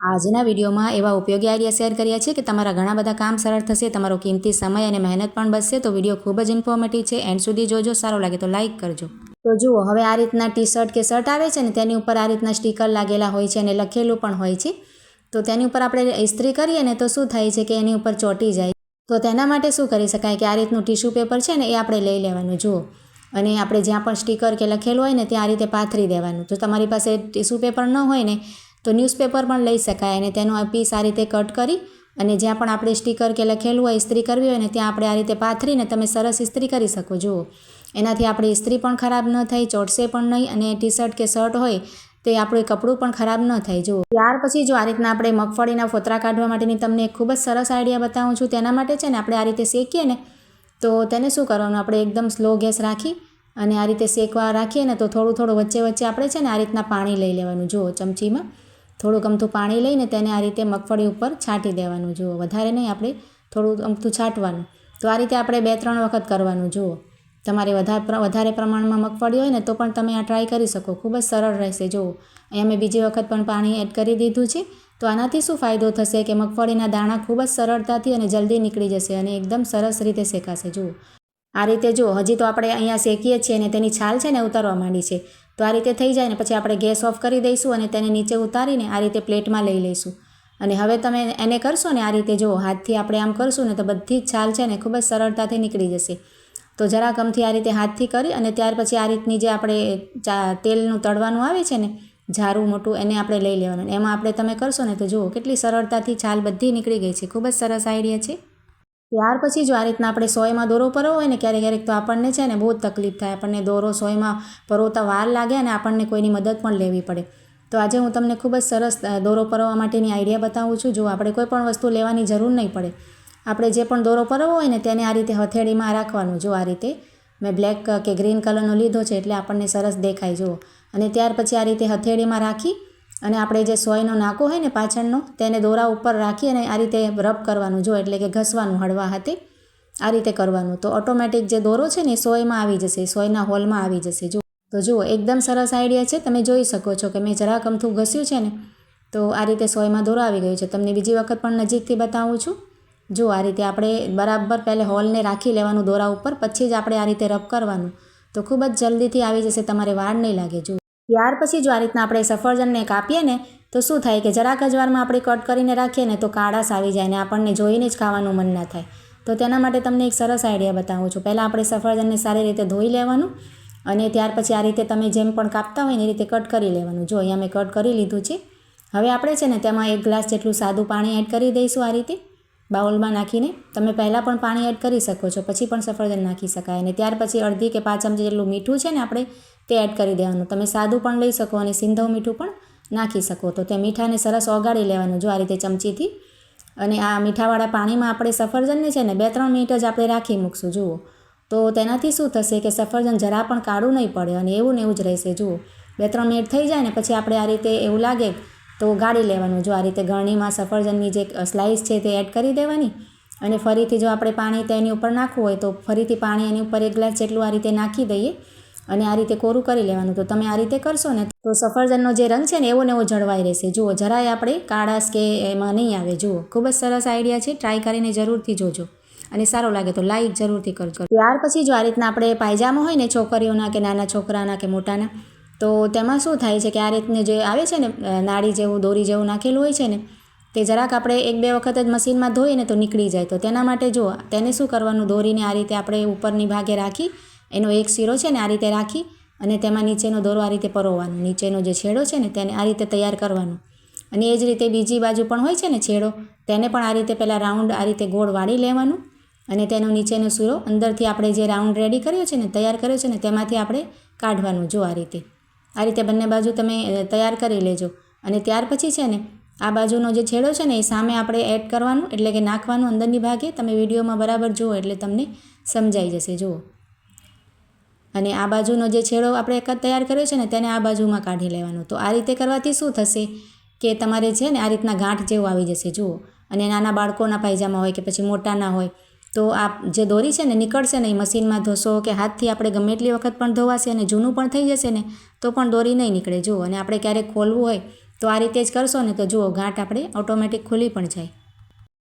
આજના વિડીયોમાં એવા ઉપયોગી આઈડિયા શેર કર્યા છે કે તમારા ઘણા બધા કામ સરળ થશે, તમારો કિંમતી સમય અને મહેનત પણ બચશે. તો વિડીયો ખૂબ જ ઇન્ફોર્મેટિવ છે, એન્ડ સુધી જોજો. સારો લાગે તો લાઇક કરજો. તો જુઓ, હવે આ રીતના ટી શર્ટ કે શર્ટ આવે છે ને તેની ઉપર આ રીતના સ્ટીકર લાગેલા હોય છે અને લખેલું પણ હોય છે. તો તેની ઉપર આપણે ઇસ્ત્રી કરીએ ને તો શું થાય છે કે એની ઉપર ચોંટી જાય. તો તેના માટે શું કરી શકાય કે આ રીતનું ટીશ્યુ પેપર છે ને એ આપણે લઈ લેવાનું. જુઓ, અને આપણે જ્યાં પણ સ્ટીકર કે લખેલું હોય ને ત્યાં આ રીતે પાથરી દેવાનું. જો તમારી પાસે ટીશ્યુ પેપર ન હોય ને તો ન્યૂઝપેપર પણ લઈ શકાય, અને તેનો આ પીસ આ રીતે કટ કરી અને જ્યાં પણ આપણે સ્ટીકર કે લખેલું હોય ઇસ્ત્રી કરવી હોય ને ત્યાં આપણે આ રીતે પાથરીને તમે સરસ ઇસ્ત્રી કરી શકો. જુઓ, એનાથી આપણી ઇસ્ત્રી પણ ખરાબ ન થાય, ચોટશે પણ નહીં, અને ટી શર્ટ કે શર્ટ હોય તે આપણું કપડું પણ ખરાબ ન થાય. જુઓ, ત્યાર પછી જો આ રીતના આપણે મગફળીના ફોતરા કાઢવા માટેની તમને ખૂબ જ સરસ આઈડિયા બતાવું છું. તેના માટે છે ને આપણે આ રીતે શેકીએ ને તો તેને શું કરવાનું, આપણે એકદમ સ્લો ગેસ રાખી અને આ રીતે શેકવા રાખીએ ને તો થોડું થોડું વચ્ચે વચ્ચે આપણે છે ને આ રીતના પાણી લઈ લેવાનું. જુઓ, ચમચીમાં થોડુંક અમથું પાણી લઈને તેને આ રીતે મગફળી ઉપર છાંટી દેવાનું. જુઓ, વધારે નહીં, આપણે થોડું અમથું છાંટવાનું. તો આ રીતે આપણે 2-3 વખત કરવાનું. જુઓ, તમારે વધારે પ્રમાણમાં મગફળી હોય ને તો પણ તમે આ ટ્રાય કરી શકો, ખૂબ જ સરળ રહેશે. જુઓ, અહીંયા મેં બીજી વખત પણ પાણી એડ કરી દીધું છે. તો આનાથી શું ફાયદો થશે કે મગફળીના દાણા ખૂબ જ સરળતાથી અને જલ્દી નીકળી જશે અને એકદમ સરસ રીતે શેકાશે. જુઓ, આ રીતે જુઓ, હજી તો આપણે અહીંયા શેકીએ છીએ અને તેની છાલ છે ને ઉતારવા માંડી છે. તો આ રીતે થઈ જાય ને પછી આપણે ગેસ ઓફ કરી દઈશું અને તેને નીચે ઉતારીને આ રીતે પ્લેટમાં લઈ લઈશું. અને હવે તમે એને કરશો ને આ રીતે, જુઓ, હાથથી આપણે આમ કરશું ને તો બધી જ છાલ છે ને ખૂબ જ સરળતાથી નીકળી જશે. તો જરાક અમથી આ રીતે હાથથી કરી અને ત્યાર પછી આ રીતની જે આપણે તેલનું તળવાનું આવે છે ને ઝારું મોટું, એને આપણે લઈ લેવાનું. એમાં આપણે તમે કરશો ને તો જુઓ કેટલી સરળતાથી છાલ બધી નીકળી ગઈ છે. ખૂબ જ સરસ આઈડિયા છે. ત્યાર પછી જો આ રીતના આપણે સોયમાં દોરો પરવો હોય ને ક્યારેક તો આપણને છે ને બહુ જ તકલીફ થાય, આપણને દોરો સોયમાં પરોવતા વાર લાગે અને આપણને કોઈની મદદ પણ લેવી પડે. તો આજે હું તમને ખૂબ જ સરસ દોરો પરવવા માટેની આઈડિયા બતાવું છું. જો આપણે કોઈ પણ વસ્તુ લેવાની જરૂર નહીં પડે, આપણે જે પણ દોરો પરવવો હોય ને તેને આ રીતે હથેળીમાં રાખવાનું. જો આ રીતે મેં બ્લેક કે ગ્રીન કલરનો લીધો છે એટલે આપણને સરસ દેખાય. જુઓ, અને ત્યાર પછી આ રીતે હથેળીમાં રાખી અને આપણે જે સોયનો નાકો હોય ને પાછળનો તેને દોરા ઉપર રાખી અને આ રીતે રબ કરવાનું. જો, એટલે કે ઘસવાનું હળવા હાથે આ રીતે કરવાનું. તો ઓટોમેટિક જે દોરો છે ને સોયમાં આવી જશે, સોયના હોલમાં આવી જશે. જો, તો જુઓ, એકદમ સરસ આઈડિયા છે. તમે જોઈ શકો છો કે મેં જરાક અમથું ઘસ્યું છે ને તો આ રીતે સોયમાં દોરો આવી ગયો છે. તમને બીજી વખત પણ નજીકથી બતાવું છું. જો, આ રીતે આપણે બરાબર પહેલે હોલને રાખી લેવાનું દોરા ઉપર, પછી જ આપણે આ રીતે રબ કરવાનું. તો ખૂબ જ જલ્દીથી આવી જશે, તમારે વાર નહીં લાગે. જુઓ, ત્યાર પછી જો આ રીતના આપણે સફરજનને કાપીએ ને તો શું થાય કે જરાક જ વારમાં આપણે કટ કરીને રાખીએ ને તો કાળાશ આવી જાય ને આપણને જોઈને જ ખાવાનું મન ના થાય. તો તેના માટે તમને એક સરસ આઈડિયા બતાવું છું. પહેલાં આપણે સફરજનને સારી રીતે ધોઈ લેવાનું અને ત્યાર પછી આ રીતે તમે જેમ પણ કાપતા હોય ને એ રીતે કટ કરી લેવાનું. જો, અહીંયા મેં કટ કરી લીધું છે. હવે આપણે છે ને તેમાં 1 ગ્લાસ જેટલું સાદું પાણી એડ કરી દઈશું. આ રીતે બાઉલમાં નાખીને તમે પહેલાં પણ પાણી એડ કરી શકો છો, પછી પણ સફરજન નાખી શકાય. અને ત્યાર પછી અડધી કે 5 ચમચી જેટલું મીઠું છે ને આપણે તે એડ કરી દેવાનું. તમે સાદું પણ લઈ શકો અને સિંધવ મીઠું પણ નાખી શકો. તો તે મીઠાને સરસ ઓગાળી લેવાનું. જો, આ રીતે ચમચીથી. અને આ મીઠાવાળા પાણીમાં આપણે સફરજનને છે ને 2-3 મિનિટ જ આપણે રાખી મૂકશું. જુઓ, તો તેનાથી શું થશે કે સફરજન જરા પણ કાળું નહીં પડે અને એવું ને એવું જ રહેશે. જુઓ, 2-3 મિનિટ થઈ જાય ને પછી આપણે આ રીતે એવું લાગે તો ગાળી લેવાનું. જો, આ રીતે ગળણીમાં સફરજનની જે સ્લાઇસ છે તે એડ કરી દેવાની અને ફરીથી જો આપણે પાણી તેની ઉપર નાખવું હોય તો ફરીથી પાણી એની ઉપર 1 ગ્લાસ જેટલું આ રીતે નાખી દઈએ અને આ રીતે કોરું કરી લેવાનું. તો તમે આ રીતે કરશો ને તો સફરજનનો જે રંગ છે ને એવો ને એવો જળવાઈ રહેશે. જુઓ, જરાય આપણે કાળાશ કે એમાં નહીં આવે. જુઓ, ખૂબ જ સરસ આઈડિયા છે. ટ્રાય કરીને જરૂરથી જોજો અને સારો લાગે તો લાઈક જરૂરથી કરજો. ત્યાર પછી જો આ રીતના આપણે પાયજામા હોય ને છોકરીઓના કે નાના છોકરાના કે મોટાના, તો તેમાં શું થાય છે કે આ રીતને જે આવે છે ને નાળી જેવું દોરી જેવું નાખેલું હોય છે ને તે જરાક આપણે 1-2 વખત જ મશીનમાં ધોઈએ ને તો નીકળી જાય. તો તેના માટે જો તેને શું કરવાનું, દોરીને આ રીતે આપણે ઉપરની ભાગે રાખી એનો એક શીરો છે ને આ રીતે રાખી અને તેમાં નીચેનો દોરો આ રીતે પરોવવાનો. નીચેનો જે છેડો છે ને તેને આ રીતે તૈયાર કરવાનો. અને એ જ રીતે બીજી બાજુ પણ હોય છે ને છેડો, તેને પણ આ રીતે પહેલાં રાઉન્ડ આ રીતે ગોળ વાળી લેવાનું અને તેનો નીચેનો શીરો અંદરથી આપણે જે રાઉન્ડ રેડી કર્યો છે ને તૈયાર કર્યો છે ને તેમાંથી આપણે કાઢવાનું. જો, આ રીતે બંને બાજુ તમે તૈયાર કરી લેજો. અને ત્યાર પછી છે ને આ બાજુનો જે છેડો છે ને એ સામે આપણે એડ કરવાનું, એટલે કે નાખવાનું અંદરની ભાગે. તમે વિડીયોમાં બરાબર જુઓ એટલે તમને સમજાઈ જશે. જુઓ, અને આ બાજુનો જે છેડો આપણે તૈયાર કર્યો છે ને તેને આ બાજુમાં કાઢી લેવાનો. તો આ રીતે કરવાથી શું થશે કે તમારે છે ને આ રીતના ગાંઠ જેવું આવી જશે. જુઓ, અને નાના બાળકોના પાયજામા હોય કે પછી મોટાના હોય તો આ જે દોરી છે ને નીકળશે નહીં. મશીનમાં ધોશો કે હાથથી આપણે ગમે એટલી વખત પણ ધોવાશે અને જૂનું પણ થઈ જશે ને તો પણ દોરી નહીં નીકળે. જુઓ, અને આપણે ક્યારેક ખોલવું હોય તો આ રીતે જ કરશો ને તો જુઓ ગાંઠ આપણે ઓટોમેટિક ખુલી પણ જાય.